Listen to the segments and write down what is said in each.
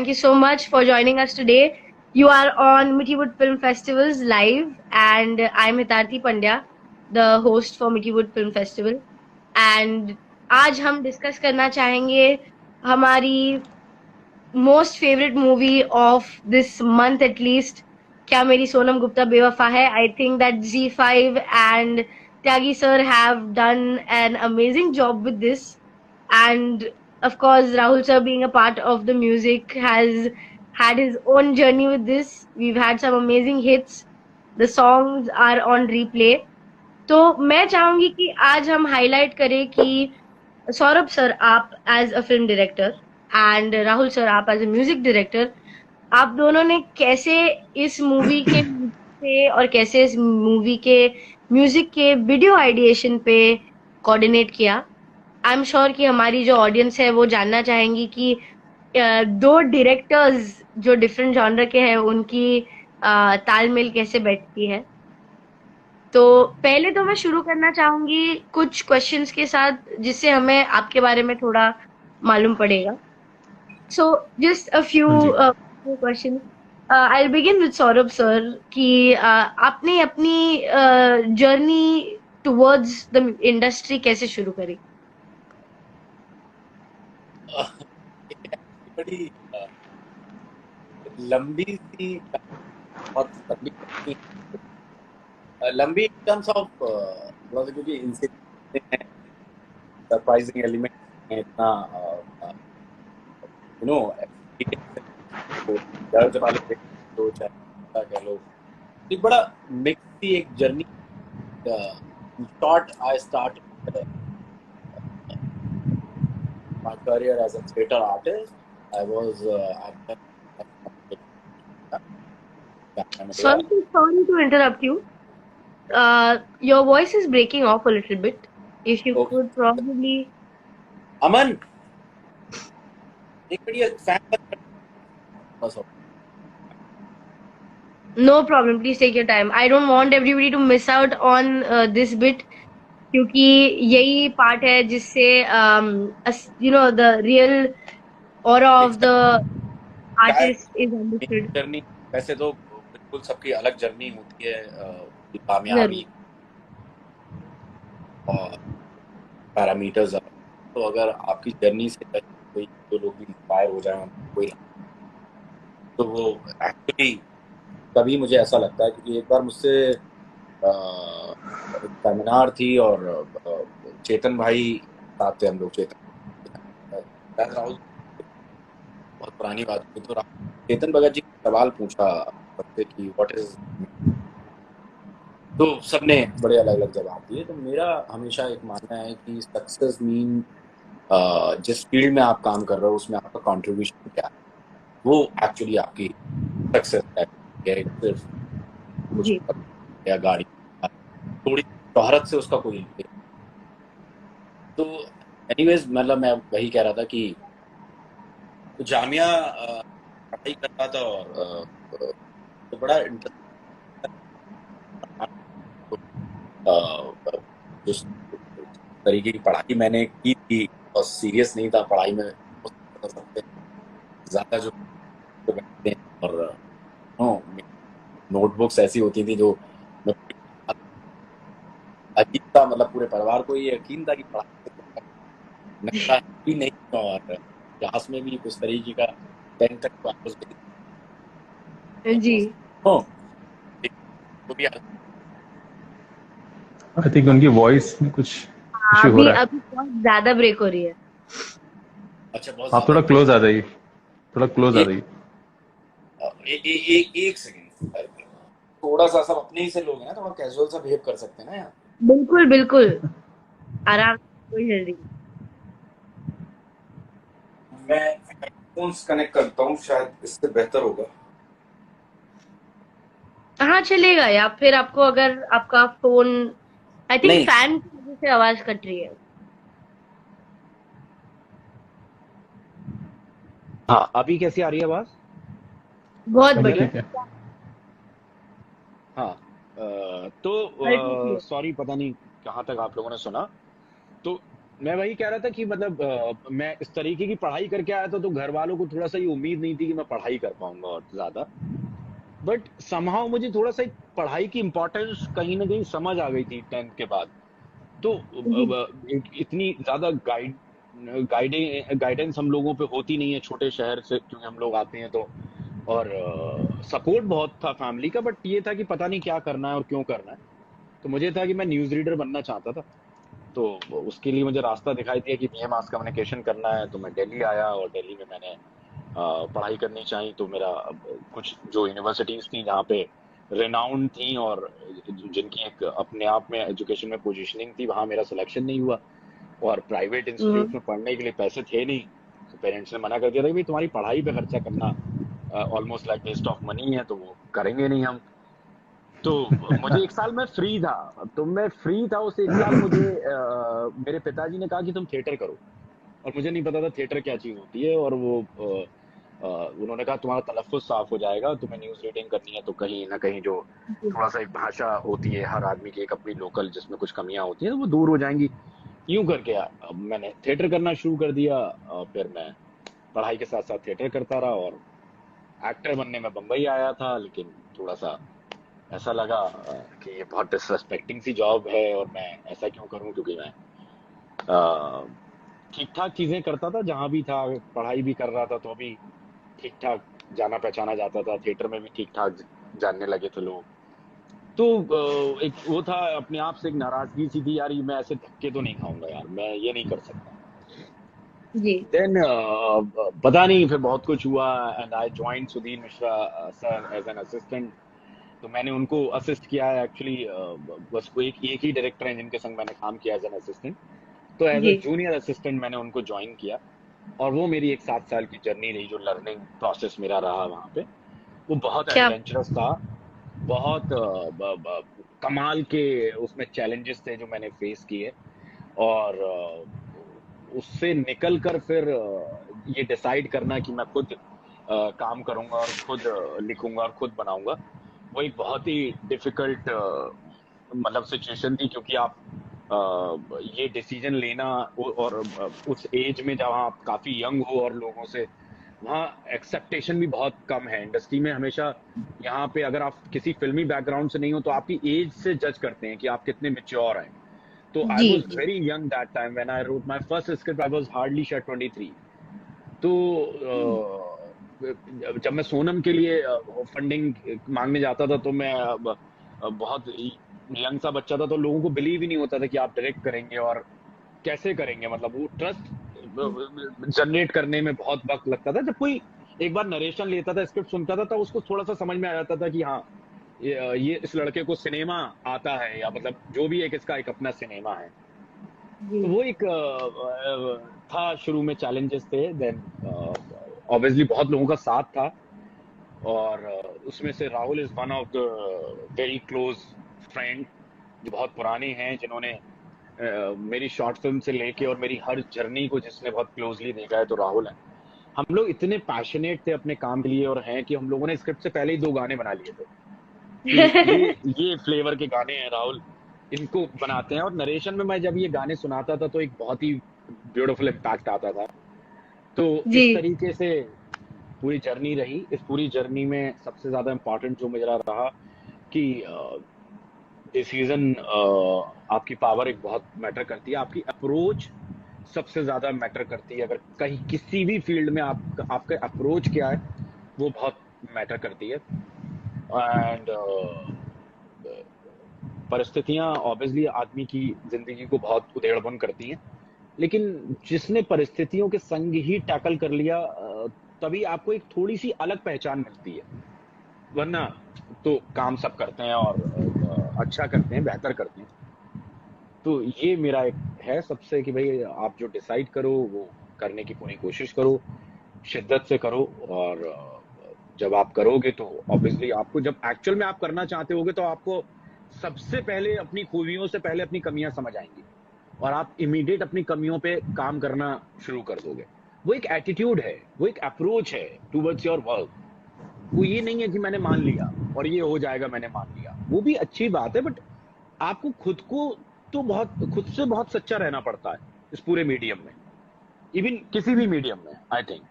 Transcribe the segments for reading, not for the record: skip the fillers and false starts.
Thank you so much for joining us today. You are on Mittywood Film Festivals live, and I'm Hitarthi Pandya, the host for Mittywood Film Festival. And आज हम discuss करना चाहेंगे हमारी most favourite movie of this month at least, क्या मेरी सोनम गुप्ता बेवफा है. आई think that Z5 and Tyagi sir have done an amazing job with this, and of course Rahul sir being a part of the music has had his own journey with this. We've had some amazing hits. The songs are on replay. तो मैं चाहूंगी कि आज हम highlight करें कि Saurabh sir आप as a film director and Rahul sir आप एज अ म्यूजिक डायरेक्टर, आप दोनों ने कैसे इस मूवी के से और कैसे इस मूवी के म्यूजिक के वीडियो आइडिएशन पे कोऑर्डिनेट किया. आई एम श्योर कि हमारी जो ऑडियंस है वो जानना चाहेंगी कि दो डायरेक्टर्स जो डिफरेंट जॉनर के हैं उनकी तालमेल कैसे बैठती है. तो पहले तो मैं शुरू करना चाहूंगी कुछ क्वेश्चंस के साथ जिससे हमें आपके बारे में थोड़ा मालूम पड़ेगा. सो जस्ट अ फ्यू हाँ जी। Question. I begin with Saurabh sir कि आपने अपनी जर्नी टुवर्ड्स द इंडस्ट्री कैसे शुरू करी. बड़ी लंबी सी बहुत लंबी इन टर्म्स ऑफ थोड़ा सा, क्योंकि इंसिडेंट सरप्राइजिंग एलिमेंट है इतना यू नो दर्द वाले दो चार कह लो, एक बड़ा मिक्स सी एक journey. I started my career as a theater artist. I was Sorry to interrupt you. Your voice is breaking off a little bit. If you Okay. could probably. अमन एक minute, ये फैन बस हो. No problem. Please take your time. I don't want everybody to miss out on this bit, क्योंकि यही part है जिससे the real aura of the artist is understood. Journey वैसे तो बिल्कुल सबकी अलग जर्नी होती है, कामयाबी और पैरामीटर्स. तो अगर आपकी जर्नी से कोई दो लोग भी इंस्पायर हो जाए कोई, तो वो एक्चुअली तभी मुझे ऐसा लगता है. क्योंकि एक बार मुझसे सेमिनार थी और चेतन भाई साथ थे, हम लोग चेतन राहुल, बहुत पुरानी बात थी. तो चेतन भगत जी ने सवाल पूछा सबसे कि व्हाट इज, तो सबने बड़े अलग अलग जवाब दिए. तो मेरा हमेशा एक मानना है कि सक्सेस मीन जिस फील्ड में आप काम कर रहे हो उसमें आपका कंट्रीब्यूशन क्या है, वो एक्चुअली आपकी सक्सेस है. सिर्फ कुछ या गाड़ी थोड़ी शोहरत से उसका कोई नहीं. तो एनीवेज मतलब मैं वही कह रहा था कि तो जामिया पढ़ाई कर रहा था और तो बड़ा इंटरेस्ट जिस तरीके की पढ़ाई मैंने की थी और सीरियस नहीं था पढ़ाई में. सबसे ज़्यादा जो बैठते हैं और नोटबुक्स ऐसी होती थी जो अजीब था, मतलब पूरे परिवार को ये यकीन था कि पढ़ाई भी नहीं, और क्लास में भी उस तरीके का 10 तक वापस जी. तो भी आई थिंक उनकी वॉइस में कुछ इशू हो अभी रहा है. अभी बहुत ज्यादा ब्रेक हो रही है. अच्छा, बहुत आप थोड़ा क्लोज आ जाइए, थोड़ा क्लोज आ जाइए. एक सेकंड, थोड़ा सा सब अपने ही से लोग हैं ना, थोड़ा कैजुअल सा बिहेव कर सकते हैं ना यार. बिल्कुल बिल्कुल आराम से, कोई जल्दी. मैं हेडफोन्स कनेक्ट करता हूँ, शायद इससे बेहतर होगा. हाँ चलेगा. या फिर आपको अगर आपका फोन, आई थिंक नहीं. फैन की वजह से आवाज कट रही है. हाँ, अभी कैसी आ रही है आवाज? बहुत अभी बढ़िया. ठीक है. हाँ, तो ठीक है. सॉरी, पता नहीं कहाँ तक आप लोगों ने सुना. तो मैं वही कह रहा था कि मतलब मैं इस तरीके की पढ़ाई करके आया था तो घर वालों को थोड़ा सा ये उम्मीद नहीं थी कि मैं पढ़ाई कर पाऊंगा और ज्यादा। बट समहाउ मुझे थोड़ा सा एक पढ़ाई की इम्पोर्टेंस कहीं ना कहीं समझ आ गई थी 10th के बाद। तो जी इतनी ज्यादा गाइडेंस हम लोगों पे होती नहीं है छोटे शहर से, क्योंकि हम लोग आते हैं तो। और सपोर्ट बहुत था फैमिली का, बट ये था कि पता नहीं क्या करना है और क्यों करना है। तो मुझे था कि मैं न्यूज रीडर बनना चाहता था। तो उसके लिए मुझे रास्ता दिखाई दिया कि बीए मास कम्युनिकेशन करना है, तो मैं दिल्ली आया और दिल्ली में मैंने पढ़ाई करनी चाहिए। तो मेरा कुछ जो यूनिवर्सिटीज थी जहाँ पे रिनाउंड थी और जिनकी एक अपने आप में एजुकेशन में पोजीशनिंग थी, वहाँ मेरा सिलेक्शन नहीं हुआ। और प्राइवेट इंस्टीट्यूट हम्म, में पढ़ने के लिए पैसे थे नहीं, तो पेरेंट्स ने मना कर दिया था कि भाई तुम्हारी पढ़ाई पे खर्चा करना almost like waste of money है, तो वो करेंगे नहीं हम। तो मुझे एक साल में फ्री था। तो मैं फ्री था उस एक साल। मुझे मेरे पिताजी ने कहा कि तुम थिएटर करो, और मुझे नहीं पता था थिएटर क्या चीज होती है। और वो उन्होंने कहा तुम्हारा तलफ्फुज साफ हो जाएगा, तुम्हें न्यूज रीडिंग करनी है तो कहीं ना कहीं जो जी, थोड़ा सा एक भाषा होती है हर आदमी की एक अपनी लोकल, जिसमें कुछ कमियां होती हैं, तो वो दूर हो जाएंगी। यूं करके अब मैंने थिएटर करना शुरू कर दिया। फिर मैं पढ़ाई के साथ साथ थिएटर करता रहा, और एक्टर बनने में बम्बई आया था, लेकिन थोड़ा सा ऐसा लगा कि ये बहुत डिसरेस्पेक्टिंग सी जॉब है और मैं ऐसा क्यों करूं, क्योंकि मैं ठीक ठाक चीजें करता था जहां भी था। पढ़ाई भी कर रहा था तो भी ठीक ठाक जाना पहचाना जाता था, थिएटर में भी ठीक ठाक जानने लगे थे लोग। तो एक वो था अपने आप से, एक नाराजगी सी थी यार, ये मैं ऐसे धक्के तो नहीं खाऊंगा यार, मैं ये नहीं कर सकता। जी देन पता नहीं फिर बहुत कुछ हुआ, and I join Sudhir Mishra sir as an assistant. तो मैंने उनको असिस्ट किया है एक्चुअली। बस वो एक ही डायरेक्टर हैं जिनके संग मैंने काम किया एज एन असिस्टेंट। तो एज अ जी जूनियर असिस्टेंट मैंने उनको ज्वाइन किया। और वो मेरी एक 7 साल की जर्नी रही, जो लर्निंग प्रोसेस मेरा रहा वहां पे। वो बहुत क्या एडवेंचरस था। बहुत कमाल के उसमें चैलेंजेस थे जो मैंने फेस किए। और उससे निकल कर फिर ये डिसाइड करना कि मैं खुद काम करूंगा और खुद लिखूंगा और खुद बनाऊंगा, वो एक बहुत ही डिफिकल्ट मतलब सिचुएशन थी। क्योंकि आप ये डिसीजन लेना और उस एज में जब आप काफी यंग हो और लोगों से वहाँ एक्सेप्टेशन भी बहुत कम है इंडस्ट्री में हमेशा। यहाँ पे अगर आप किसी फिल्मी बैकग्राउंड से नहीं हो तो आपकी एज से जज करते हैं कि आप कितने मेच्योर हैं। तो आई जी वॉज जी very young that time when I wrote my first script. I was hardly शायद 23। तो जब मैं सोनम के लिए फंडिंग मांगने जाता था तो मैं बहुत यंग सा बच्चा था, तो लोगों को बिलीव ही नहीं होता था कि आप डायरेक्ट करेंगे और कैसे करेंगे। मतलब वो ट्रस्ट जनरेट करने में बहुत वक्त लगता था। जब कोई एक बार नरेशन लेता था, स्क्रिप्ट सुनता था, तो उसको थोड़ा सा समझ में आ जाता था कि हाँ ये इस लड़के को सिनेमा आता है, या मतलब जो भी एक इसका एक अपना सिनेमा है। तो जी वो एक था, शुरू में चैलेंजेस थे। देन ऑब्वियसली बहुत लोगों का साथ था। और उसमें से Rahul is one of the very close friend, जो बहुत पुराने हैं, जिन्होंने मेरी शॉर्ट फिल्म से लेके और मेरी हर जर्नी को जिसने बहुत क्लोजली देखा है, तो राहुल है। हम लोग इतने पैशनेट थे अपने काम के लिए और हैं कि हम लोगों ने स्क्रिप्ट से पहले ही 2 गाने बना लिए थे कि ये फ्लेवर के गाने हैं राहुल, इनको बनाते हैं। और नरेशन में मैं जब ये गाने सुनाता था तो एक बहुत ही ब्यूटीफुल इम्पैक्ट आता था। तो जी इस तरीके से पूरी जर्नी रही। इस पूरी जर्नी में सबसे ज्यादा इम्पोर्टेंट जो मेरा रहा कि डिसीजन, आपकी पावर एक बहुत मैटर करती है, आपकी अप्रोच सबसे ज्यादा मैटर करती है। अगर कहीं किसी भी फील्ड में आपका अप्रोच क्या है, वो बहुत मैटर करती है। एंड परिस्थितियां ऑब्वियसली आदमी की जिंदगी को बहुत उधेड़बुन करती हैं, लेकिन जिसने परिस्थितियों के संग ही टैकल कर लिया, तभी आपको एक थोड़ी सी अलग पहचान मिलती है। वरना तो काम सब करते हैं और अच्छा करते हैं, बेहतर करते हैं। तो ये मेरा एक है सबसे कि भाई आप जो डिसाइड करो वो करने की पूरी कोशिश करो, शिद्दत से करो। और जब आप करोगे तो ऑब्वियसली आपको, जब एक्चुअल में आप करना चाहते होगे, तो आपको सबसे पहले अपनी खूबियों से पहले अपनी कमियां समझ आएंगी और आप इमीडिएट अपनी कमियों पे काम करना शुरू कर दोगे। वो एक एटीट्यूड है, वो एक अप्रोच है टूवर्ड्स योर वर्क। वो ये नहीं है कि मैंने मान लिया और ये हो जाएगा, मैंने मान लिया, वो भी अच्छी बात है, बट आपको खुद को तो बहुत खुद से बहुत सच्चा रहना पड़ता है। इस पूरे मीडियम में, इवन किसी भी मीडियम में, आई थिंक।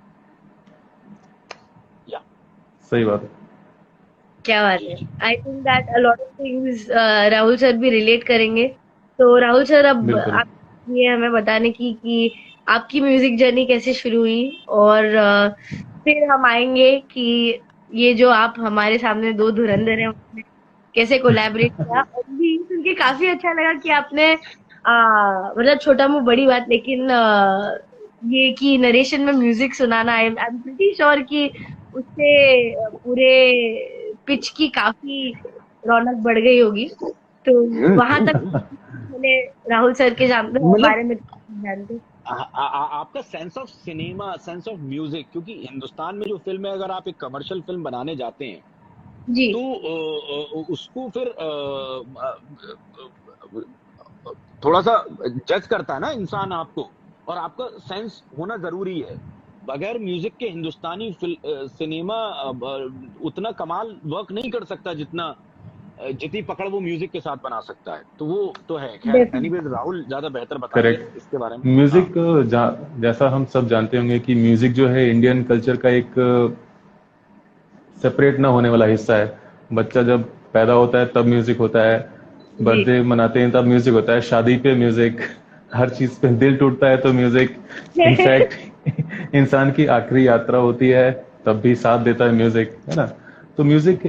या सही बात है। क्या बात है। आई think that a lot of things Rahul sir भी रिलेट करेंगे। तो राहुल सर, अब बिल्कुल। आप ये हमें बताने की कि आपकी म्यूजिक जर्नी कैसे शुरू हुई, और फिर हम आएंगे कि ये जो आप हमारे सामने दो धुरंधर हैं उसने कैसे कोलैबोरेट किया। और भी सुन के काफी अच्छा लगा कि आपने मतलब छोटा मुंह बड़ी बात, लेकिन ये कि नरेशन में म्यूजिक सुनाना, आई एम प्रीटी श्योर कि उससे पूरे पिच की काफी रौनक बढ़ गई होगी। तो वहां तक मैंने राहुल सर के मतलब बारे में जानते। आपका sense of cinema, sense of music, क्योंकि हिंदुस्तान में जो फिल्म है, अगर आप एक कमर्शियल फिल्म बनाने जाते हैं जी तो उसको फिर थोड़ा सा जज करता है ना इंसान आपको, और आपका सेंस होना जरूरी है। बगैर म्यूजिक के हिंदुस्तानी सिनेमा उतना कमाल वर्क नहीं कर सकता जितनी पकड़ वो म्यूजिक के साथ बना सकता है। तो वो तो है। खैर, एनीवेज राहुल ज्यादा बेहतर बताएंगे करेक्ट। इसके बारे में। म्यूजिक जैसा हम सब जानते होंगे कि म्यूजिक जो है इंडियन कल्चर का एक सेपरेट ना होने वाला हिस्सा है। बच्चा जब पैदा होता है तब म्यूजिक होता है, बर्थडे मनाते हैं तब म्यूजिक होता है, शादी पे म्यूजिक, हर चीज पे दिल टूटता है तो म्यूजिक, इनफैक्ट इंसान की आखिरी यात्रा होती है तब भी साथ देता है म्यूजिक, है ना। तो म्यूजिक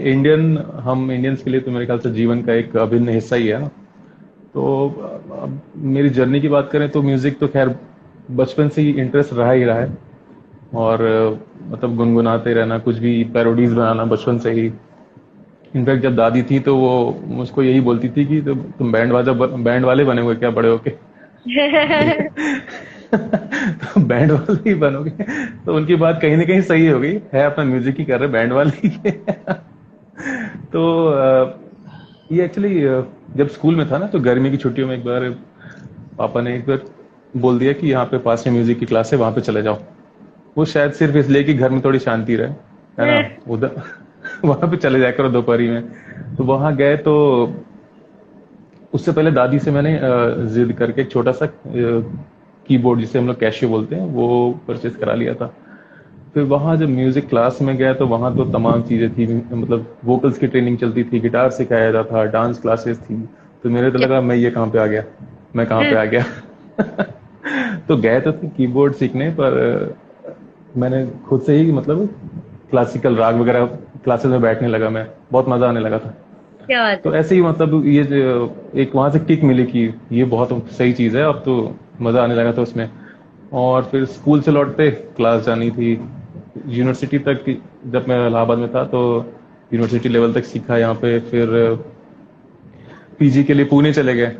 हम इंडियंस के लिए तो मेरे ख्याल से जीवन का एक अभिन्न हिस्सा ही है ना। तो अब मेरी जर्नी की बात करें तो म्यूजिक तो खैर बचपन से ही इंटरेस्ट रहा ही रहा है, और मतलब गुनगुनाते रहना, कुछ भी पैरोडीज बनाना बचपन से ही। इनफैक्ट जब दादी थी तो वो मुझको यही बोलती थी कि तुम बैंड वाले बने क्या बड़े होके। तो बैंड वाले ही बनोगे। तो उनकी बात कहीं ना कहीं सही हो गई है, अपना म्यूजिक ही कर रहे, बैंड वाले ही है। तो ये एक्चुअली जब स्कूल में था ना, तो गर्मी की छुट्टियों में एक बार पापा ने एक बार बोल दिया कि यहाँ पे पास में म्यूजिक की क्लास है, वहां पे चले जाओ। वो शायद सिर्फ इसलिए कि घर में थोड़ी शांति रहे, है ना, उधर वहां पे चले जाया करो दोपहरी में। तो वहां गए तो उससे पहले दादी से मैंने जिद करके एक छोटा सा कीबोर्ड, जिसे हम लोग कैशियो बोलते हैं, वो परचेज करा लिया था। फिर वहां जब म्यूजिक क्लास में गया तो वहां तो तमाम चीजें थी, मतलब वोकल्स की ट्रेनिंग चलती थी, गिटार सिखाया जाता था, डांस क्लासेस थी। तो मेरे तो लगा मैं कहाँ पे आ गया। तो गए तो थे कीबोर्ड सीखने, पर मैंने खुद से ही मतलब क्लासिकल राग वगैरह क्लासेस में बैठने लगा, मैं बहुत मजा आने लगा था। क्या बात तो ऐसे ही मतलब ये एक वहां से किक मिली कि ये बहुत सही चीज है, अब तो मजा आने लगा था उसमें। और फिर स्कूल से लौटते क्लास जानी थी, यूनिवर्सिटी तक जब मैं इलाहाबाद में था तो यूनिवर्सिटी लेवल तक सीखा यहाँ पे। फिर पीजी के लिए पुणे चले गए,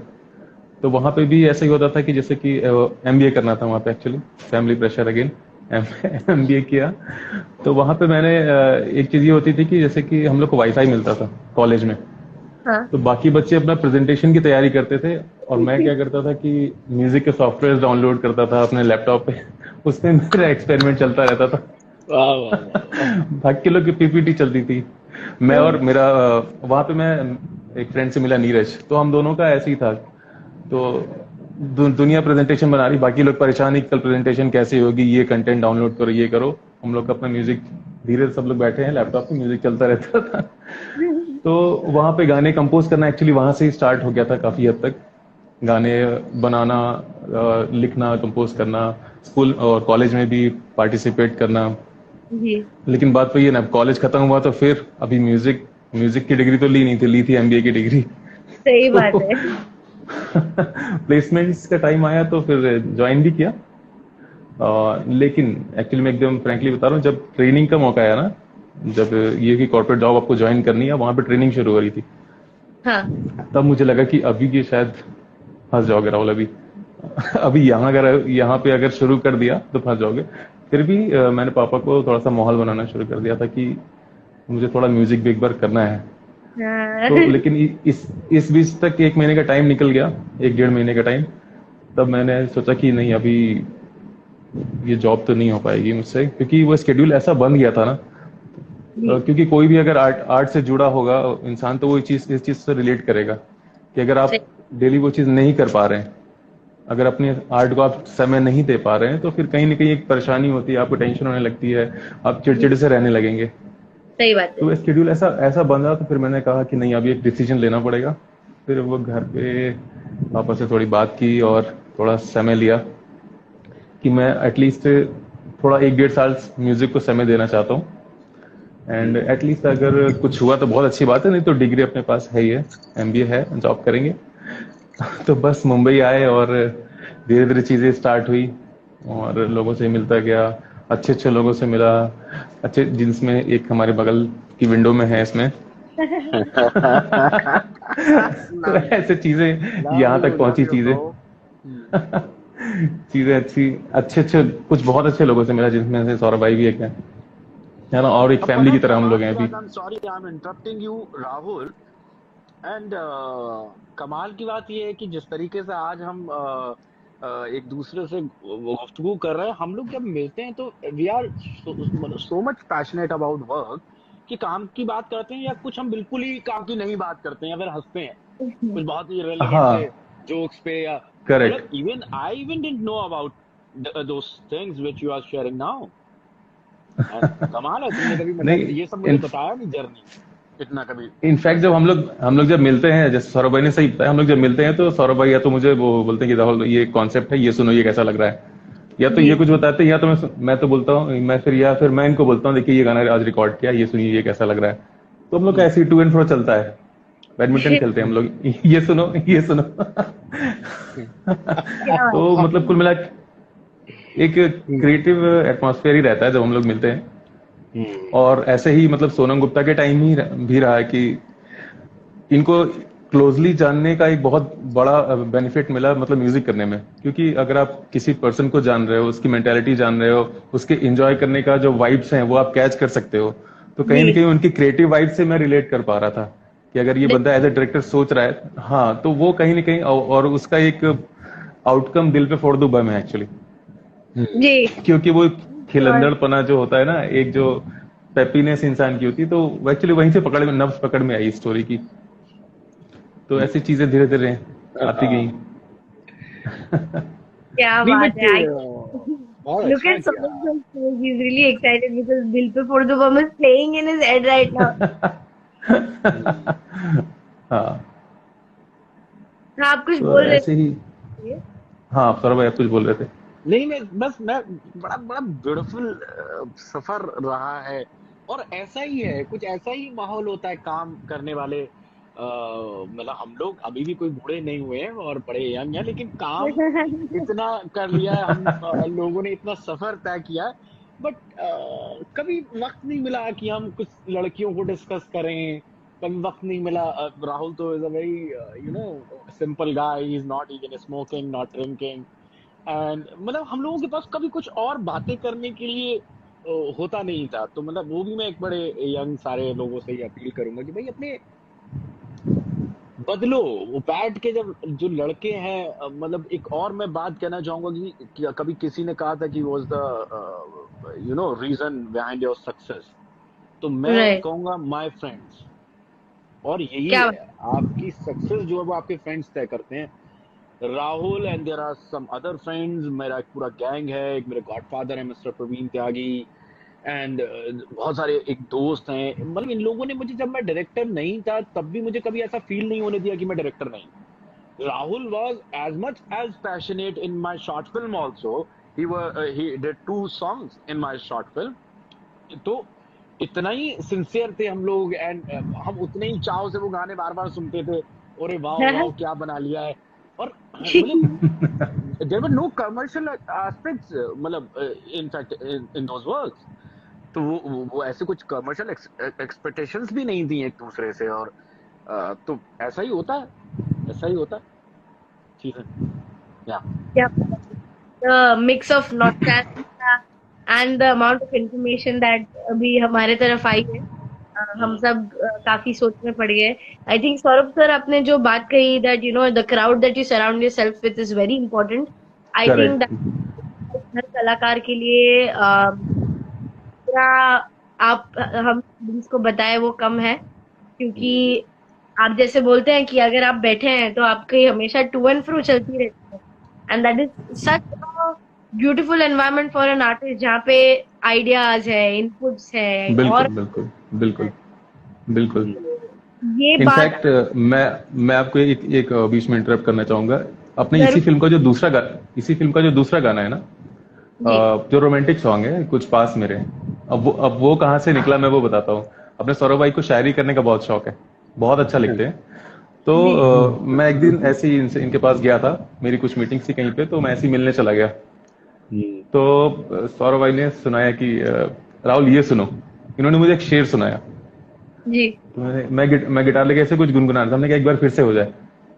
तो वहां पे भी ऐसा ही होता था कि जैसे कि एमबीए करना था वहां पे, actually family pressure again, MBA किया। तो वहां पे मैंने एक चीज ये होती थी कि जैसे कि हम लोग को वाईफाई मिलता था कॉलेज में। हाँ। तो बाकी बच्चे अपना प्रेजेंटेशन की तैयारी करते थे, और मैं क्या करता था कि म्यूजिक के सॉफ्टवेयर डाउनलोड करता था अपने लैपटॉप पे। उसमें मेरा एक्सपेरिमेंट चलता रहता था। भाग के लोग की पीपीटी चलती थी। मैं और मेरा वहां पे मैं एक फ्रेंड से मिला, नीरज, तो हम दोनों का ऐसे ही था। तो दुनिया प्रेजेंटेशन बना रही, बाकी लोग परेशान ही कल प्रेजेंटेशन कैसे होगी, ये कंटेंट डाउनलोड करो, ये करो। हम लोग का अपना म्यूजिक, धीरे सब लोग बैठे हैं, लैपटॉप पे म्यूजिक चलता रहता था। तो वहां पे गाने कंपोज करना एक्चुअली वहां से ही स्टार्ट हो गया था काफी हद तक। गाने बनाना, लिखना, कंपोज करना, स्कूल और कॉलेज में भी पार्टिसिपेट करना। जी। लेकिन बात तो ये ना, कॉलेज खत्म हुआ तो फिर अभी म्यूजिक की डिग्री तो ली नहीं थी, ली थी एमबीए की डिग्री। सही बात है। प्लेसमेंट्स का टाइम आया तो फिर ज्वाइन भी किया। लेकिन एक्चुअली मैं एकदम फ्रैंकली बता रहा हूँ, जब ट्रेनिंग का मौका आया ना, जब ये कि कॉर्पोरेट जॉब आपको ज्वाइन करनी है, वहां पे ट्रेनिंग शुरू हो रही थी, हाँ। तब मुझे लगा कि अभी ये शायद फंस जाओगे राहुल, अभी यहाँ पे अगर शुरू कर दिया तो फंस जाओगे। फिर भी मैंने पापा को थोड़ा सा माहौल बनाना शुरू कर दिया था कि मुझे थोड़ा म्यूजिक भी एक बार करना है। तो लेकिन इस बीच तक 1 महीने का टाइम निकल गया, 1-1.5 महीने का टाइम। तब मैंने सोचा कि नहीं, अभी ये जॉब तो नहीं हो पाएगी मुझसे, क्योंकि वो शेड्यूल ऐसा बन गया था ना। क्योंकि कोई भी अगर आर्ट से जुड़ा होगा इंसान, तो वो इस चीज से रिलेट करेगा कि अगर आप डेली वो चीज नहीं कर पा रहे हैं, अगर अपनी आर्ट को आप समय नहीं दे पा रहे हैं तो फिर कहीं ना कहीं एक परेशानी होती है, आपको टेंशन होने लगती है, आप चिड़चिड़े से रहने लगेंगे। सही बात है। तो स्केड्यूल ऐसा ऐसा बना, तो फिर मैंने कहा कि नहीं, अभी एक डिसीजन लेना पड़ेगा। फिर वो घर पे पापा से थोड़ी बात की और थोड़ा समय लिया कि मैं एटलीस्ट थोड़ा 1-1.5 साल म्यूजिक को समय देना चाहता हूँ। एंड एटलीस्ट अगर कुछ हुआ तो बहुत अच्छी बात है, नहीं तो डिग्री अपने पास है ही है, एमबीए है, जॉब करेंगे। तो बस मुंबई आए और धीरे धीरे चीजें स्टार्ट हुई और लोगों से मिलता गया, अच्छे अच्छे लोगों से मिला, अच्छे, जिनमें एक हमारे बगल की विंडो में है इसमें। तो लव ऐसे चीजें यहाँ तक लव पहुंची, यू चीजें ब्रो। चीजें अच्छी, अच्छे अच्छे कुछ बहुत अच्छे लोगों से मिला, जिसमें से सौरभ भाई भी एक है ना, और एक अब फैमिली पता की है तरह हम कमाल लोग हैं की अभी। बात, I am sorry I am interrupting you Rahul, and कमाल की बात ये है कि जिस तरीके से आज हम एक दूसरे से गुफ्तगू कर रहे हैं, हम लोग जब मिलते हैं तो we are so much passionate about work कि काम की बात करते हैं, या कुछ हम बिल्कुल ही काम की नहीं बात करते हैं, या फिर हंसते हैं कुछ बहुत ही रेलेवेंट से हाँ, जोक्स पे, या करेक्ट। मतलब even I even didn't know about those things which you are sharing now. And कमाल है, तुमने कभी मतलब नहीं, ये सब मुझे बताया नहीं, जर्नी इतना कभी इनफैक्ट जब वैसे। हम लोग जब मिलते हैं, जैसे सौरभ भाई ने सही बताया, हम लोग जब मिलते हैं तो सौरभ भाई या तो मुझे वो बोलते हैं कि राहुल ये कॉन्सेप्ट है, ये सुनो, ये कैसा लग रहा है, या तो जी। ये कुछ बताते हैं, या तो मैं तो बोलता हूँ, या फिर मैं इनको बोलता हूँ, देखिए ये गाना आज रिकॉर्ड किया, ये सुनिए, ये कैसा लग रहा है। तो हम लोग का हम्म। ऐसे टू एंड फ्रो चलता है। बैडमिंटन खेलते हैं हम लोग, ये सुनो, ये सुनो। क्या बात तो मतलब कुल मिला के एक क्रिएटिव एटमॉस्फेयर ही रहता है जब हम लोग मिलते हैं। हम्म। और ऐसे ही मतलब सोनम गुप्ता के टाइम ही भी रहा है कि इनको क्लोजली जानने का एक बहुत बड़ा बेनिफिट मिला, मतलब म्यूजिक करने में, क्योंकि अगर आप किसी पर्सन को जान रहे हो, उसकी मेंटालिटी जान रहे हो, उसके एंजॉय करने का जो वाइब्स हैं वो आप कैच कर सकते हो। तो कहीं ना जी। कहीं उनकी क्रिएटिव वाइब से मैं रिलेट कर पा रहा था कि अगर ये बंदा एज ए डायरेक्टर सोच रहा है, हाँ, तो वो कहीं ना कहीं और उसका एक आउटकम दिल पे फोड़ दूं बम है एक्चुअली। जी। क्योंकि वो और खिलंदड़पना जो होता है ना, एक जो पेपीनेस इंसान की होती है, तो वो एक्चुअली वहीं से नब्ज पकड़ में आई स्टोरी की। तो ऐसी चीजें धीरे धीरे आती गई। क्या नहीं बात बट है। आई बहुत look अच्छा at किया। Saurabh's face. He's really excited because Dil Pe For the Bum is playing in his head right now. हाँ, हाँ, आप कुछ तो बोल रहे ऐसे ही। थे। हाँ, सौरभ भाई आप कुछ बोल रहे थे। नहीं मैं बड़ा बड़ा ब्यूटीफुल सफर रहा है, और ऐसा ही है, कुछ ऐसा ही माहौल होता है काम करने वाले। मतलब हम लोग अभी भी कोई बूढ़े नहीं हुए हैं और बड़े यंग हैं, लेकिन काम इतना कर लिया है हम लोगों ने, इतना सफर तय किया है, बट कभी वक्त नहीं मिला कि हम कुछ लड़कियों को डिस्कस करें, कभी वक्त नहीं मिला। राहुल तो is a very simple guy, he is not even smoking, not drinking, and मतलब हम लोगों के पास कभी कुछ और बातें करने के लिए होता नहीं था। तो मतलब वो भी मैं एक बड़े यंग सारे लोगों से ही अपील करूंगा कि भाई अपने बदलो, वो बैठ के जब जो लड़के हैं मतलब एक और मैं बात कहना चाहूंगा कि कभी किसी ने कहा था कि was the reason behind your success, तो मैं राइट। कहूंगा माय फ्रेंड्स। और यही क्या है आपकी सक्सेस जो है वो आपके फ्रेंड्स तय करते हैं। Rahul and there are some other friends, मेरा एक पूरा गैंग है, एक मेरे गॉडफादर है मिस्टर प्रवीण त्यागी, एंड बहुत सारे एक दोस्त हैं। मतलब इन लोगों ने मुझे, जब मैं डायरेक्टर नहीं था तब भी मुझे कभी ऐसा फील नहीं होने दिया कि मैं डायरेक्टर नहीं हूं। Rahul was as much as passionate in my short film also. He did 2 songs in my short film. तो इतना ही सिंसियर थे हम लोग, एंड हम उतने ही चाव से वो गाने बार बार सुनते थे। अरे वाह वाह बात क्या बना लिया है। और मतलब there were no commercial aspects, मतलब in fact in those works. तो वो ऐसे कुछ कमर्शियल एक्सपेक्टेशंस भी नहीं थी एक दूसरे से, और तो ऐसा ही होता है, ऐसा ही होता है चीजें। या क्या the mix of nostalgia and the amount of information that अभी हमारे तरफ आई है, हम सब काफी सोच में पड़ गए। आई थिंक सौरभ सर, आपने जो बात कही that the crowd that you surround yourself with is very important. I think correct. That हर कलाकार के लिए पूरा आप हम जिसको बताए वो कम है, क्योंकि आप जैसे बोलते हैं कि अगर आप बैठे हैं तो आपकी हमेशा टू एंड फ्रो चलती रहती है। and that is such a beautiful environment for an artist जहाँ पे ideas है, inputs है बिल्कुल और बिल्कुल बिल्कुल बिल्कुल। ये बात इनफैक्ट मैं आपको एक बीच में इंटरप्ट करना चाहूंगा। अपने जरूर। इसी फिल्म का जो दूसरा गाना है ना, जी जो रोमांटिक सॉन्ग है, कुछ पास मेरे, अब वो कहाँ से निकला मैं वो बताता हूँ। अपने सौरभ भाई को शायरी करने का बहुत शौक है, बहुत अच्छा लिखते हैं। तो जी मैं एक दिन ऐसे ही इनके पास गया था, मेरी कुछ मीटिंग थी कहीं पे, तो मैं ऐसे ही मिलने चला गया। तो सौरभ भाई ने सुनाया कि राहुल ये सुनो। इन्होंने मुझे एक शेर सुनाया। जी तो मैं गिटार लेके ऐसे कुछ गुनगुना रहा था। हमने कहा एक बार फिर से हो जाए।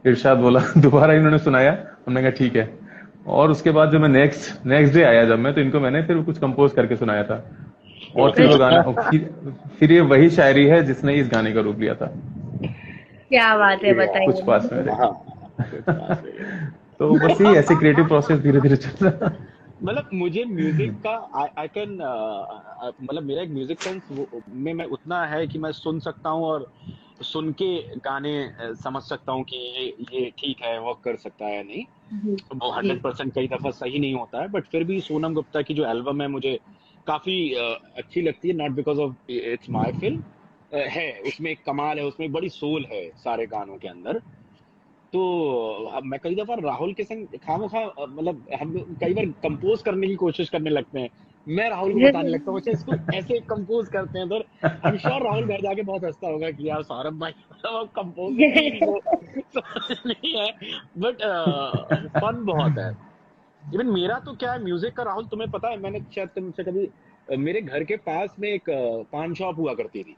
इरशाद बोला। दोबारा इन्होंने सुनाया। हमने कहा ठीक है। और उसके बाद जब मैं नेक्स्ट डे आया जब मैं, तो इनको मैंने फिर कुछ कंपोज करके सुनाया था। और फिर वो गाना, फिर ये वही शायरी है जिसने इस गाने का रूप लिया था, क्या बात है कुछ बताइए। पास मेरे। हाँ। तो बस यही ऐसे क्रिएटिव प्रोसेस धीरे धीरे चल रहा है। मतलब मुझे म्यूजिक का आई कैन मतलब मेरा एक म्यूजिक सेंस में मैं उतना है कि मैं सुन सकता हूँ और सुन के गाने समझ सकता हूँ कि ये ठीक है, वर्क कर सकता है या नहीं। जी वो 100% कई दफा सही नहीं होता है, बट फिर भी सोनम गुप्ता की जो एल्बम है मुझे काफी अच्छी लगती है, not because of its my film. है उसमें एक कमाल है, उसमें एक बड़ी सोल है सारे गानों के अंदर। तो अब मैं कई दफा राहुल के संग खामोखा मतलब हम लोग कई बार कंपोज करने की कोशिश करने लगते हैं। मैं राहुल को बताने लगता हूँ अच्छा इसको ऐसे कंपोज करते हैं, तो आई एम श्योर राहुल घर जाके बहुत हंसता होगा कि यार सौरभ भाई कंपोजिंग भी इनको समझ नहीं है, बट फन बहुत है। इवन मेरा तो क्या है म्यूजिक का, राहुल तुम्हें पता है, मैंने शायद तुमसे कभी मेरे घर के पास में एक पान शॉप हुआ करती थी,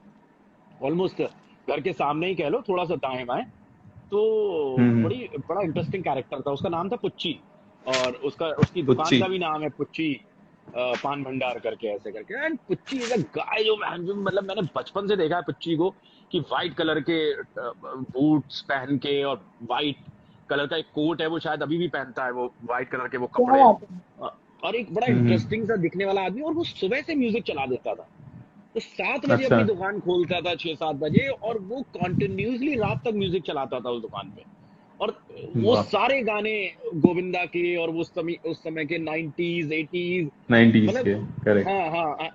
ऑलमोस्ट घर के सामने ही कह लो, थोड़ा सा दाएं बाएं। तो हम्म। बड़ा इंटरेस्टिंग कैरेक्टर था उसका, नाम था पुच्ची, और उसकी दुकान पुच्ची। का भी नाम है पुच्ची पान भंडार करके ऐसे करके। एंड पुच्ची इज अ गाय जो मतलब मैंने बचपन से देखा है पुच्ची को, कि वाइट कलर के बूट्स पहन के और वाइट कलर का एक कोट है, वो शायद अभी भी पहनता है वो वाइट कलर के वो क्या कपड़े। बात है। और एक बड़ा हम्म। इंटरेस्टिंग सा दिखने वाला आदमी, और वो सुबह से म्यूजिक चला देता था। तो 7 बजे अच्छा। अपनी दुकान खोलता था, 6-7 बजे, और वो कॉन्टिन्यूसली रात तक म्यूजिक चलाता था उस दुकान पे। और वो वाह। सारे गाने गोविंदा के, और उस समय के 90s 80s, 90s मतलब के, करेक्ट। हाँ हाँ।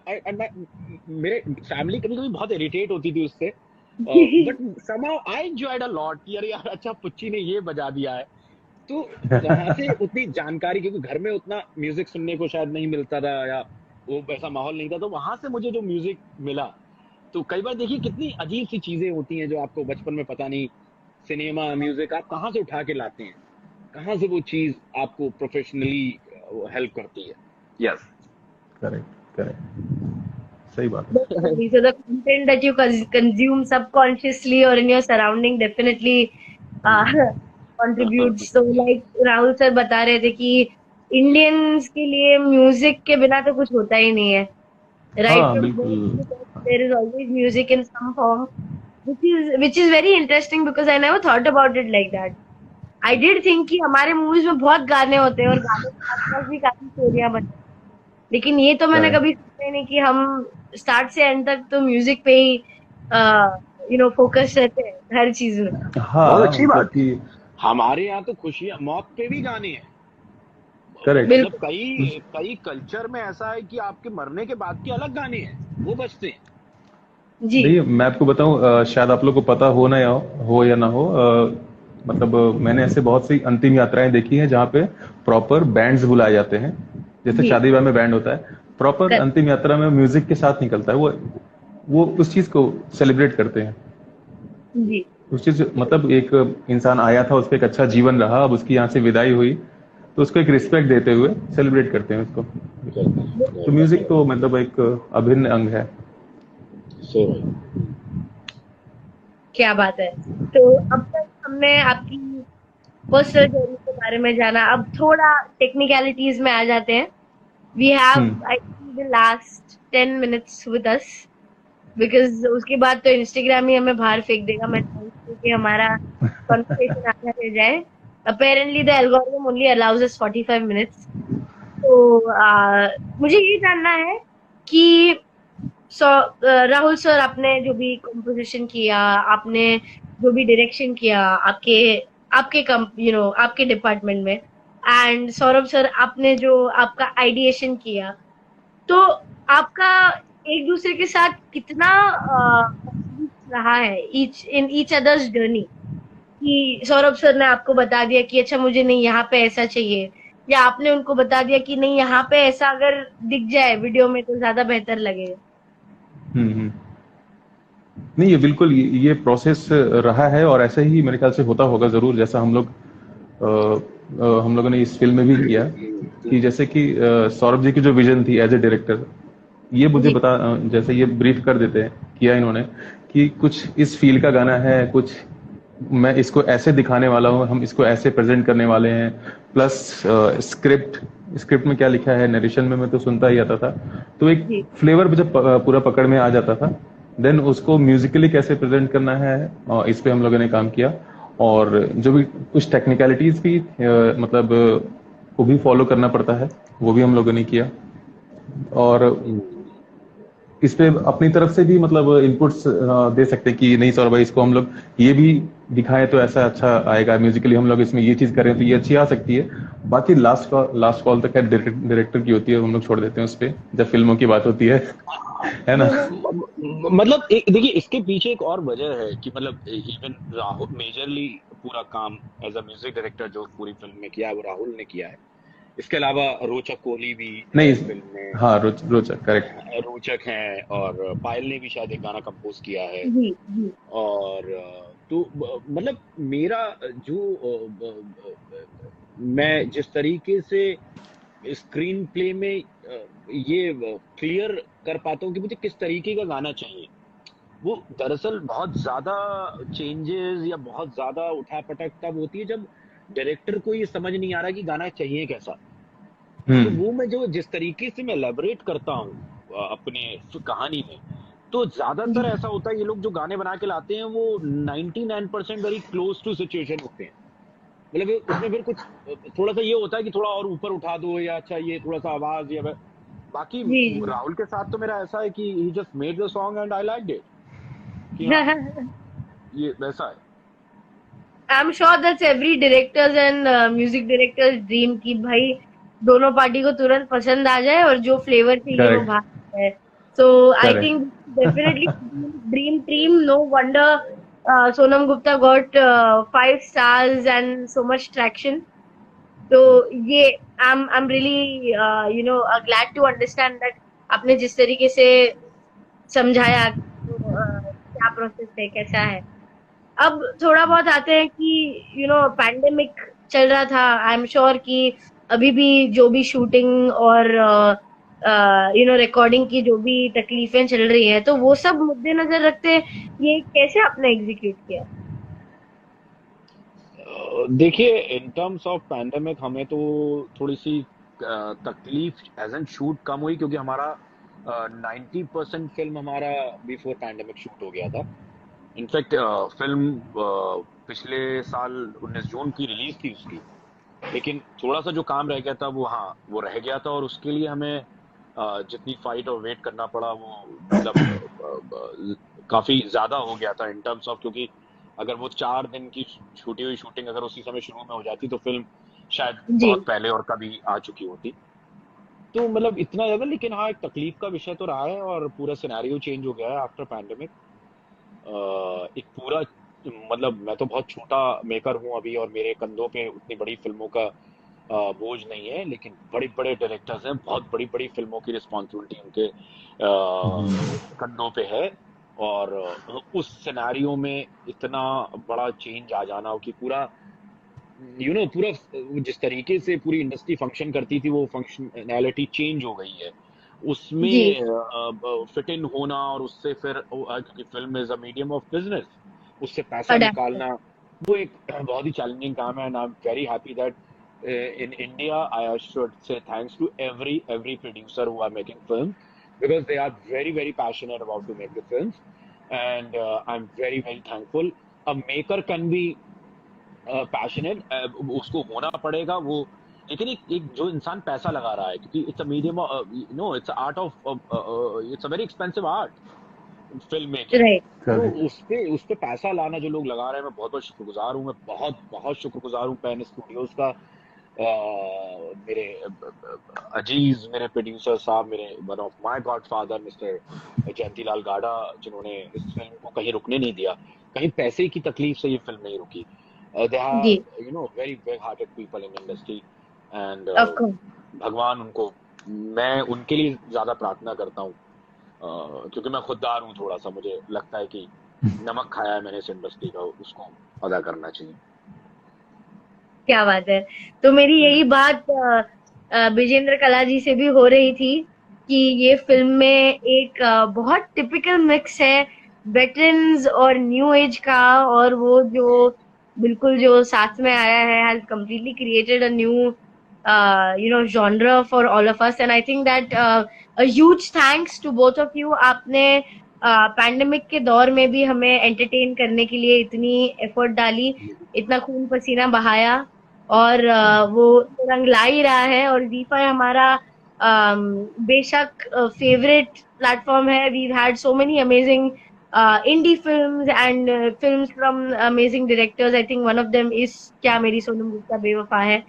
मेरे फैमिली कभी कभी बहुत इरिटेट होती थी उससे, but somehow I enjoyed a lot कि अरे यार अच्छा पुच्ची ने ये बजा दिया है। तो वहां से उतनी जानकारी, क्योंकि घर में उतना म्यूजिक सुनने को शायद नहीं मिलता था, या वो वैसा माहौल नहीं था, तो वहां से मुझे जो म्यूजिक मिला। तो कई बार देखिए कितनी अजीब सी चीजें होती हैं जो आपको बचपन में पता नहीं, सिनेमा म्यूजिक आप कहाँ से उठा के लाते हैं, कहाँ से वो चीज आपको प्रोफेशनली हेल्प करती है। यस। करेक्ट करेक्ट, सही बात है। Definitely. So the content that you consume subconsciously or in your surrounding definitely contributes. So like Rahul sir बता रहे थे कि इंडियंस के लिए म्यूजिक के बिना तो कुछ होता ही नहीं है, right हाँ from birth बिल्कुल। to death, there is always music in some form, which is very interesting because I never thought about it like that. I did think कि हमारे मूवीज में बहुत गाने होते हैं और गाने के आसपास भी काफी स्टोरियां बनती हैं, लेकिन ये तो मैंने करेक्ट। कभी सोचा ही नहीं कि हम स्टार्ट से एंड तक तो म्यूजिक पे ही फोकस रहते हैं हर चीज में। बहुत हाँ अच्छी मतलब बात। कि हमारे यहाँ तो खुशियां मौत पे भी गाने हैं। करेक्ट। मतलब बिल्कुल कई कल्चर में ऐसा है कि आपके मरने के बाद के अलग गाने हैं, वो बजते हैं। जी देखिए मैं आपको बताऊं, शायद आप लोग को पता हो या ना हो, मतलब मैंने ऐसे बहुत सी अंतिम यात्राएं देखी हैं जहाँ पे प्रॉपर बैंड्स बुलाए जाते हैं, जैसे जी शादी विवाह में बैंड होता है, प्रॉपर कर, अंतिम यात्रा में म्यूजिक के साथ निकलता है। वो उस चीज को सेलिब्रेट करते हैं। जी उस चीज मतलब एक इंसान आया था, उसका एक अच्छा जीवन रहा, अब उसकी यहाँ से विदाई हुई, तो उसको एक रिस्पेक्ट देते हुए सेलिब्रेट करते हैं उसको। तो म्यूजिक तो मतलब एक अभिन्न अंग है। क्या बात है। तो अब तक हमने आपकी पर्सनल जर्नी के बारे में जाना, अब थोड़ा टेक्निकलिटीज में आ जाते हैं। We have I think the last 10 minutes with us because उसके बाद तो इंस्टाग्राम ही हमें बाहर फेंक देगा। मैं चाहूंगी कि हमारा कॉन्वर्सेशन आगे रह जाए। Apparently the algorithm only allows us 45 minutes। तो मुझे ये जानना है कि राहुल सर, आपने जो भी कंपोजिशन किया, आपने जो भी डायरेक्शन किया आपके आपके आपके डिपार्टमेंट में, एंड सौरभ सर, आपने जो आपका आइडिएशन किया, तो आपका एक दूसरे के साथ कितना रहा है ईच अदर्स जर्नी, कि सौरभ सर ने आपको बता दिया कि अच्छा मुझे नहीं यहाँ पे ऐसा चाहिए, या आपने उनको बता दिया कि नहीं यहाँ पे ऐसा अगर दिख जाए वीडियो में तो ज्यादा बेहतर लगेगा? हम्म। नहीं, ये बिल्कुल ये प्रोसेस रहा है और ऐसे ही मेरे ख्याल से होता होगा जरूर, जैसा हम लोगों ने इस फिल्म में भी किया कि जैसे कि सौरभ जी की जो विजन थी एज ए डायरेक्टर, ये मुझे जी जैसे ये ब्रीफ कर देते हैं, किया इन्होंने कि कुछ इस फील का गाना है, कुछ मैं इसको ऐसे दिखाने वाला हूँ, हम इसको ऐसे प्रेजेंट करने वाले हैं, प्लस स्क्रिप्ट में क्या लिखा है, नरेशन में मैं तो सुनता ही आता था, तो एक जी फ्लेवर जब पूरा पकड़ में आ जाता था, देन उसको म्यूजिकली कैसे प्रेजेंट करना है, इस पे हम लोगों ने काम किया। और जो भी कुछ टेक्निकलिटीज भी मतलब को भी फॉलो करना पड़ता है, वो भी हम लोगों ने किया। और इस पे अपनी तरफ से भी मतलब इनपुट्स दे सकते हैं कि नहीं सौरभ भाई, इसको हम लोग ये भी दिखाएं तो ऐसा अच्छा आएगा, म्यूजिकली हम लोग इसमें ये चीज करें तो ये अच्छी आ सकती है। बाकी लास्ट कॉल तक डायरेक्टर की होती है, हम लोग छोड़ देते हैं उस पे जब फिल्मों की बात होती है ना। मतलब देखिए, इसके पीछे एक और वजह है कि मतलब इवन राहुल मेजरली पूरा काम एज अ म्यूजिक डायरेक्टर जो पूरी फिल्म में किया है वो राहुल ने किया है। इसके अलावा रोचक कोहली भी है नहीं, फिल्म में, हाँ, रोचक, करेक्ट। रोचक हैं, और पायल ने भी शायद एक गाना कंपोज किया है। जी जी और तो मतलब मेरा जो मैं जिस तरीके से स्क्रीन प्ले में ये क्लियर कर पाता हूँ कि मुझे किस तरीके का गाना चाहिए, वो दरअसल बहुत ज्यादा चेंजेस या बहुत ज्यादा उठापटक तब होती है जब डायरेक्टर को ये समझ नहीं आ रहा कि गाना चाहिए कैसा। तो हम्म। वो मैं जो जिस तरीके से मैं एलेबरेट करता हूँ अपने कहानी में, तो ज्यादातर जी ऐसा होता है ये लोग जो गाने बना के लाते हैं वो 99% वेरी क्लोज टू सिचुएशन होते हैं। मतलब उसमें फिर कुछ थोड़ा सा ये होता है कि थोड़ा और ऊपर उठा दो, या अच्छा ये थोड़ा सा आवाज या बाकी जी राहुल के साथ तो मेरा ऐसा है कि he just made the song and I liked it, कि हाँ जी ये वैसा है। I'm sure that's every directors and music directors dream कि भाई दोनों पार्टी को तुरंत पसंद आ जाए और जो फ्लेवर चाहिए वो करेक्ट, बाहर है। So I correct. think definitely dream. No wonder Sonam Gupta got 5 stars and so much traction. तो ये I'm really glad to understand that आपने जिस तरीके से समझाया क्या प्रोसेस है, कैसा है। अब थोड़ा बहुत आते हैं कि पैंडेमिक चल रहा था, आई एम श्योर कि अभी भी जो भी शूटिंग और रिकॉर्डिंग की जो भी तकलीफें चल रही हैं, तो वो सब मद्देनजर रखते ये कैसे आपने एग्जीक्यूट किया? देखिए, इन टर्म्स ऑफ पैंडेमिक हमें तो थोड़ी सी तकलीफ एज एन शूट कम हुई, क्योंकि हमारा 90% फिल्म हमारा बिफोर पैंडेमिक शूट हो गया था। इनफैक्ट फिल्म पिछले साल 19 जून की रिलीज थी उसकी, लेकिन थोड़ा सा जो काम रह गया था वो रह गया था, और उसके लिए हमें जितनी फाइट और वेट करना पड़ा वो मतलब काफी ज्यादा हो गया था इन टर्म्स ऑफ, क्योंकि अगर वो 4 दिन की छूटी हुई शूटिंग अगर उसी समय शुरू में हो जाती तो फिल्म शायद जी बहुत पहले और कभी आ चुकी होती। तो मतलब इतना ज्यादा, लेकिन हाँ एक तकलीफ का विषय तो रहा है, और पूरा सिनेरियो चेंज हो गया है आफ्टर पैंडेमिक। एक पूरा मतलब मैं तो बहुत छोटा मेकर हूँ अभी, और मेरे कंधों पे उतनी बड़ी फिल्मों का बोझ नहीं है, लेकिन बड़े बड़े डायरेक्टर्स हैं, बहुत बड़ी बड़ी फिल्मों की रिस्पॉन्सिबिलिटी उनके कंधों पे है। और उस सिनेरियो में इतना बड़ा चेंज आ जाना कि पूरा पूरा जिस तरीके से पूरी इंडस्ट्री फंक्शन करती थी वो फंक्शनैलिटी चेंज हो गई है, जी उसमें फिट इन होना, और उससे फिर क्योंकि film is a medium of business, उससे पैसा अडेप्ट। निकालना वो एक बहुत ही चैलेंजिंग काम है। And I am very happy that in India, I should say thanks to every producer who are making films, because they are very passionate about to make the films, and I'm very thankful. A maker can be passionate, उसको होना पड़ेगा वो, लेकिन एक जो इंसान पैसा लगा रहा है, क्योंकि it's a medium, it's art of, it's a very expensive art, film making. Right तो करेक्ट। उस पे पैसा लाना जो लोग लगा रहे हैं, मैं बहुत बहुत शुक्रगुजार हूँ, मैं बहुत बहुत शुक्रगुजार हूँ पैन स्टूडियोज का, मेरे अजीज मेरे प्रोड्यूसर साहब, मेरे one of my godfather mister Jayantilal गाडा, जिन्होंने इस फिल्म को कहीं रुकने नहीं दिया, कहीं पैसे की तकलीफ से ये फिल्म नहीं रुकी। दे जी, are very big hearted people in industry and of course. भगवान उनको, मैं उनके लिए ज्यादा प्रार्थना करता हूँ, क्योंकि मैं खुददार हूँ थोड़ा सा, मुझे लगता है कि नमक खाया है मैंने इस इंडस्ट्री का, उसको अदा करना चाहिए। क्या बात है। तो मेरी यही बात विजेंद्र कला जी से भी हो रही थी कि ये फिल्म में एक बहुत टिपिकल मिक्स है वेटरन्स और न्यू एज का, और वो जो बिल्कुल जो साथ में आया है has completely created a new genre for all of us, and I think that a huge thanks to both of you. आपने पैंडेमिक के दौर में भी हमें एंटरटेन करने के लिए इतनी एफर्ट डाली, इतना खून पसीना बहाया, और वो रंग ला ही रहा है। और ZEE5 हमारा बेशक फेवरेट प्लेटफॉर्म है। We've had so many amazing indie films and films from amazing directors. I think one of them is क्या मेरी सोनम गुप्ता बेवफा है,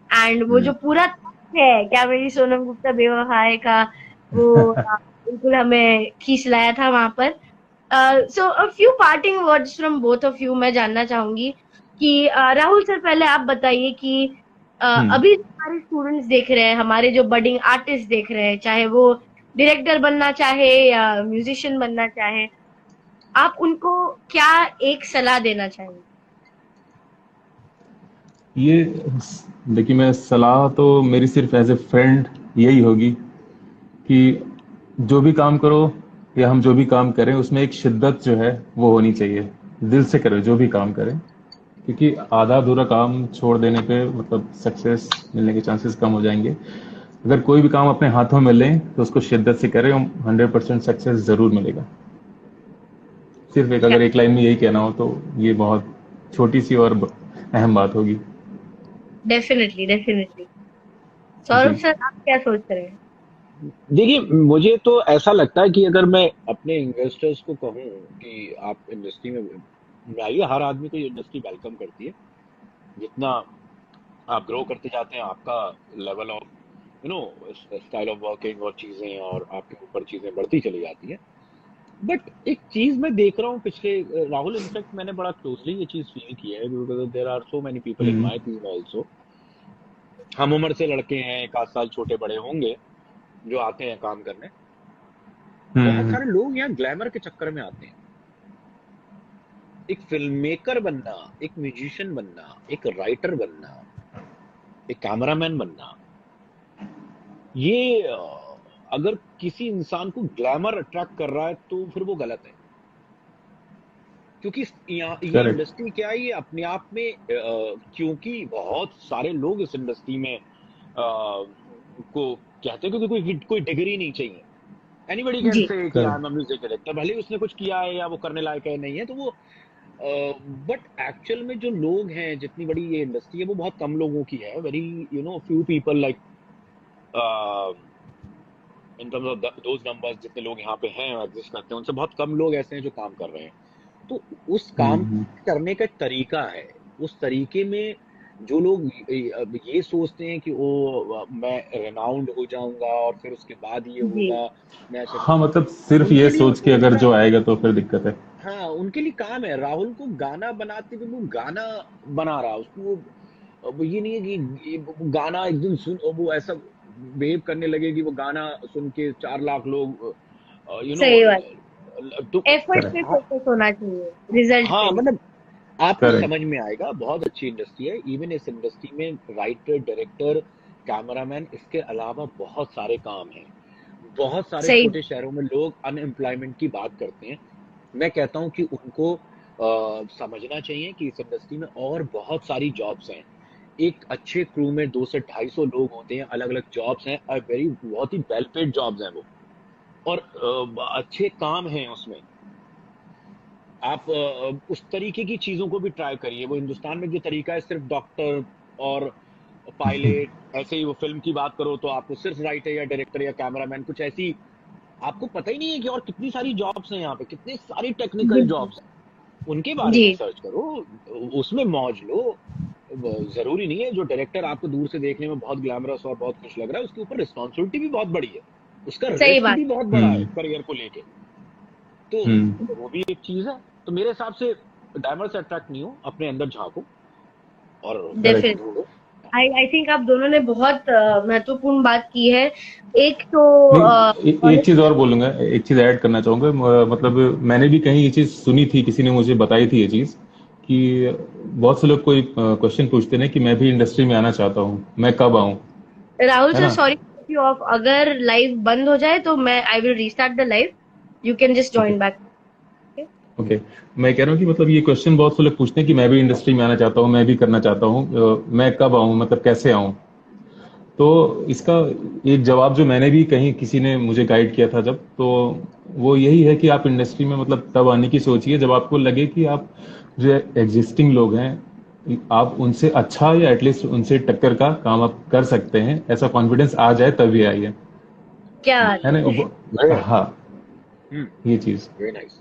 एंड वो जो पूरा है क्या मेरी सोनम गुप्ता बेवफा है का, वो बिल्कुल हमें खींच लाया था वहां पर। So a few parting words from both of you मैं जानना चाहूंगी कि राहुल सर, पहले आप बताइए कि अभी हमारे स्टूडेंट्स देख रहे हैं, हमारे जो बडिंग आर्टिस्ट देख रहे हैं, चाहे वो डायरेक्टर बनना चाहे या म्यूजिशियन बनना चाहे, आप उनको क्या एक सलाह देना चाहेंगे? ये देखिए, मैं सलाह तो मेरी सिर्फ एज ए फ्रेंड यही होगी कि जो भी काम करो या हम जो भी काम करें उसमें एक शिद्दत जो है वो होनी चाहिए, दिल से करो जो भी काम करें, क्योंकि आधा अधूरा काम छोड़ देने पे मतलब सक्सेस मिलने के चांसेस कम हो जाएंगे। अगर कोई भी काम अपने हाथों में लें तो उसको शिद्दत से करें, 100% सक्सेस जरूर मिलेगा। सिर्फ एक, अगर एक लाइन में यही कहना हो तो ये बहुत छोटी सी और अहम बात होगी। Definitely definitely. Saurabh ji. Sir, आप क्या सोच रहे हैं? देखिए, मुझे तो ऐसा लगता है कि अगर मैं अपने इन्वेस्टर्स को कहूँ कि आप इंडस्ट्री में आइए, हर आदमी को ये इंडस्ट्री वेलकम करती है। जितना आप ग्रो करते जाते हैं, आपका level of style of working और चीजें और आपके ऊपर चीजें बढ़ती चली जाती है। बट एक चीज मैं देख रहा हूँ पिछले, राहुल, इनफैक्ट मैंने बड़ा क्लोजली ये चीज फील किया है, because there are so many people in my team also. हम उम्र से लड़के हैं, 1 आध साल छोटे बड़े होंगे, जो आते हैं काम करने। बहुत सारे लोग यहाँ ग्लैमर के चक्कर में आते हैं। एक फिल्म मेकर बनना, एक म्यूजिशियन बनना, एक राइटर बनना, एक कैमरामैन बनना, ये अगर किसी इंसान को ग्लैमर अट्रैक्ट कर रहा है तो फिर वो गलत है। क्योंकि ये इंडस्ट्री क्या है, ये अपने आप में क्योंकि बहुत सारे लोग इस इंडस्ट्री में को कहते हैं क्योंकि कोई डिग्री नहीं चाहिए। एनीबॉडी कैन से कि I am a music director, भले ही उसने कुछ किया है या वो करने लायक है नहीं है तो वो, बट एक्चुअल में जो लोग हैं, जितनी बड़ी ये इंडस्ट्री है वो बहुत कम लोगों की है। Very few people like in terms of those numbers, जितने लोग यहाँ पे हैं एग्जिस्ट करते हैं, उनसे बहुत कम लोग ऐसे हैं जो काम कर रहे हैं। तो उस काम करने का तरीका है, उस तरीके में जो लोग ये सोचते हैं कि वो मैं रेनाउंड हो जाऊंगा और फिर उसके बाद ये होगा, मैं हाँ, मतलब सिर्फ ये सोच के अगर जो आएगा तो फिर दिक्कत है। हाँ, उनके लिए काम है। राहुल को गाना बनाते हुए वो गाना बना रहा, उसको वो ये नहीं है कि गाना एक दिन सुन वो ऐसा वेव करने लगे कि वो गाना सुन के 4 लाख लोग सही बात, तो एफर्ट पे फोकस होना चाहिए, रिजल्ट। हाँ, मतलब आपको समझ में आएगा। बहुत अच्छी इंडस्ट्री है। इवन इस इंडस्ट्री में राइटर, डायरेक्टर, कैमरामैन, इसके अलावा बहुत सारे काम हैं। बहुत सारे छोटे शहरों में लोग अनएम्प्लॉयमेंट की बात करते हैं। मैं कहता हूं कि उनको समझना चाहिए कि इस इंडस्ट्री में और बहुत सारी जॉब्स हैं। एक अच्छे क्रू में 200 से 250 लोग होते हैं, अलग अलग जॉब्स हैं, बहुत ही वेल पेड जॉब्स हैं वो, और अच्छे काम हैं उसमें। आप उस तरीके की चीजों को भी ट्राई करिए। वो हिंदुस्तान में जो तरीका है सिर्फ डॉक्टर और पायलट, ऐसे ही वो फिल्म की बात करो तो आपको सिर्फ राइटर या डायरेक्टर या कैमरामैन, कुछ ऐसी आपको पता ही नहीं है कि और कितनी सारी जॉब्स हैं यहाँ पे, कितनी सारी टेक्निकल जॉब्स हैं। उनके बारे में सर्च करो, उसमें मौज लो। जरूरी नहीं है जो डायरेक्टर आपको दूर से देखने में बहुत ग्लैमरस और बहुत खुश लग रहा है, उसके ऊपर रिस्पॉन्सिबिलिटी भी बहुत बड़ी है, उसका सही रिस्क बात। भी बहुत बड़ा है हम्म करियर को लेके। तो वो भी एक चीज है। तो मेरे हिसाब से डायमंड से अट्रैक्ट नहीं हो, अपने अंदर झांको और डेफिनेटली ढूंढो। आई थिंक आप दोनों ने बहुत महत्वपूर्ण बात की है। एक तो नहीं, एक चीज और बोलूंगा, एक चीज ऐड करना चाहूंगा। मतलब मैंने भी कहीं ये चीज सुनी थी, किसी ने मुझे बताई थी ये चीज, कि बहुत से लोग कोई क्वेश्चन पूछते हैं कि मैं भी इंडस्ट्री में आना चाहता हूँ, मैं कब आऊँ, राहुल है सर, ना? सॉरी यू ऑफ, अगर लाइव बंद हो जाए तो मैं I will restart the live, you can just okay join back. Okay. मैं कह रहा हूँ कि मतलब ये क्वेश्चन बहुत से लोग पूछते हैं कि मैं भी इंडस्ट्री में आना चाहता हूँ, मैं भी करना चाहता हूँ, मैं कब आऊँ, मतलब कैसे आऊँ। तो इसका एक जवाब जो मैंने भी कहीं किसी ने मुझे गाइड किया था जब, तो वो यही है कि आप इंडस्ट्री में मतलब तब आने की सोचिए जब आपको लगे कि आप जो एग्जिस्टिंग लोग हैं आप उनसे अच्छा या एटलीस्ट उनसे टक्कर का काम आप कर सकते हैं, ऐसा कॉन्फिडेंस आ जाए तभी आइए, क्या है ना? वेरी हाँ, हम्म ये चीज वेरी नाइस।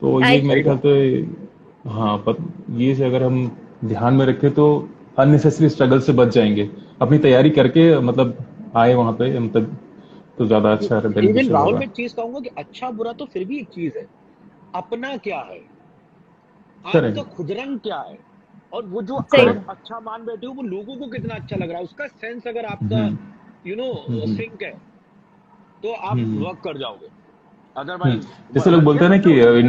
तो ये आई मेरे सही ख्याल बात। से, हाँ, पर ये से अगर हम ध्यान में रखें तो अननेसेसरी स्ट्रगल से बच जाएंगे, अपनी तैयारी करके मतलब आए वहां पे, मतलब तो ज्यादा अच्छा इवन बेनिफिशियल राहुल, होगा। मैं एक चीज कहूंगा कि अच्छा बुरा तो फिर भी एक चीज है, अपना क्या है, आपका करेक्ट खुद रंग क्या है, और वो जो सही आप करेक्ट। अच्छा मान बैठे हो वो लोगों को कितना अच्छा लग रहा है, उसका सेंस अगर आपका हम्म यू नो हम्म सिंक है तो आप हम्म वर्क कर जाओगे। हम्म। अदरवाइज जैसे लोग बोलते हैं ना बंदे कि होते हैं।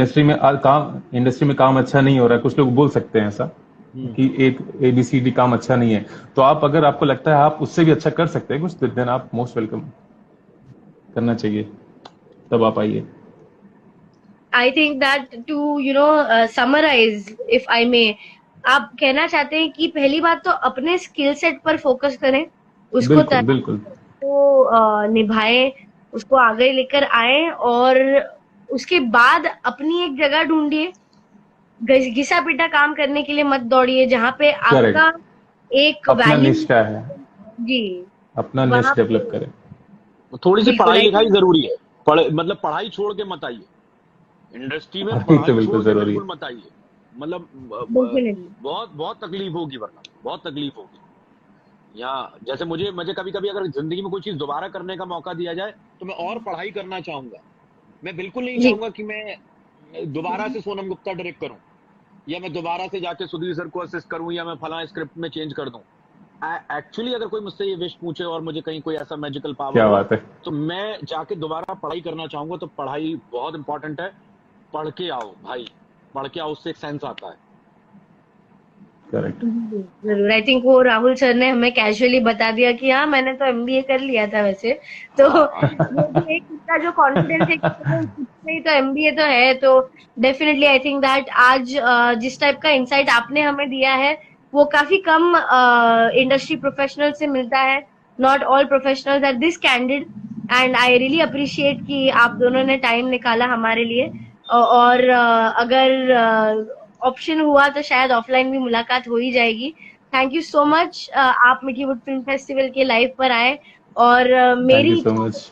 इंडस्ट्री में काम अच्छा नहीं हो रहा है, कुछ लोग बोल सकते हैं ऐसा हम्म कि एक ABCD काम अच्छा नहीं है, तो आप अगर आपको लगता है आप उससे भी अच्छा कर सकते हैं कुछ, देन आप मोस्ट वेलकम, करना चाहिए, तब आप आइए। I think that to summarize if I may, आप कहना चाहते हैं कि पहली बात तो अपने स्किल सेट पर फोकस करें, उसको बिल्कुल बिल्कुल। निभाएं, उसको आगे लेकर आए, और उसके बाद अपनी एक जगह ढूंढिए। घिसा पिटा काम करने के लिए मत दौड़िए, जहाँ पे आपका करेक्ट। एक अपना वैल्यू। निश क्या है, जी, अपना निश वहां डेवलप पे करें। थोड़ी सी बिल्कुल पढ़ाई आई लिखाई थिंक जरूरी है। मतलब पढ़ाई छोड़ के मत आइए इंडस्ट्री में, ये तो पढ़ाई छोड़ बिल्कुल के जरूरी है। बिल्कुल मत आइए। मतलब डेफिनेटली। बहुत बहुत तकलीफ होगी, वरना बहुत तकलीफ होगी। या जैसे मुझे मुझे कभी कभी अगर जिंदगी में कोई चीज दोबारा करने का मौका दिया जाए तो मैं और पढ़ाई करना चाहूंगा। मैं बिल्कुल नहीं जी, चाहूंगा कि मैं दोबारा से सोनम गुप्ता डायरेक्ट करूं, या मैं दोबारा से जाके सुधीर सर को असिस्ट करूं, या मैं फलां स्क्रिप्ट में चेंज कर दूं। एक्चुअली अगर कोई मुझसे ये विश पूछे और मुझे कहीं कोई ऐसा मैजिकल पावर क्या हो बात है। तो मैं जाके दोबारा पढ़ाई करना चाहूंगा। तो पढ़ाई बहुत इंपॉर्टेंट है, पढ़ के आओ भाई, पढ़ के आओ, उससे एक सेंस आता है। करेक्ट। जरूर। आई थिंक वो राहुल सर ने हमें कैजुअली बता दिया कि हाँ, मैंने तो MBA कर लिया था वैसे, तो हाँ वो भी एक उसका जो कॉन्फिडेंस है कि चलो कुछ नहीं तो MBA तो है, तो डेफिनेटली आई थिंक दैट आज जिस टाइप का इंसाइट आपने हमें दिया है वो काफी कम इंडस्ट्री प्रोफेशनल से मिलता है। Not all professionals are this candid, and I really appreciate कि आप दोनों ने टाइम निकाला हमारे लिए। और अगर ऑप्शन हुआ तो शायद ऑफलाइन भी मुलाकात हो ही जाएगी। थैंक यू सो मच, आप मिठी वुड फिल्म फेस्टिवल के लाइव पर आए, और थैंक यू मेरी सो मच।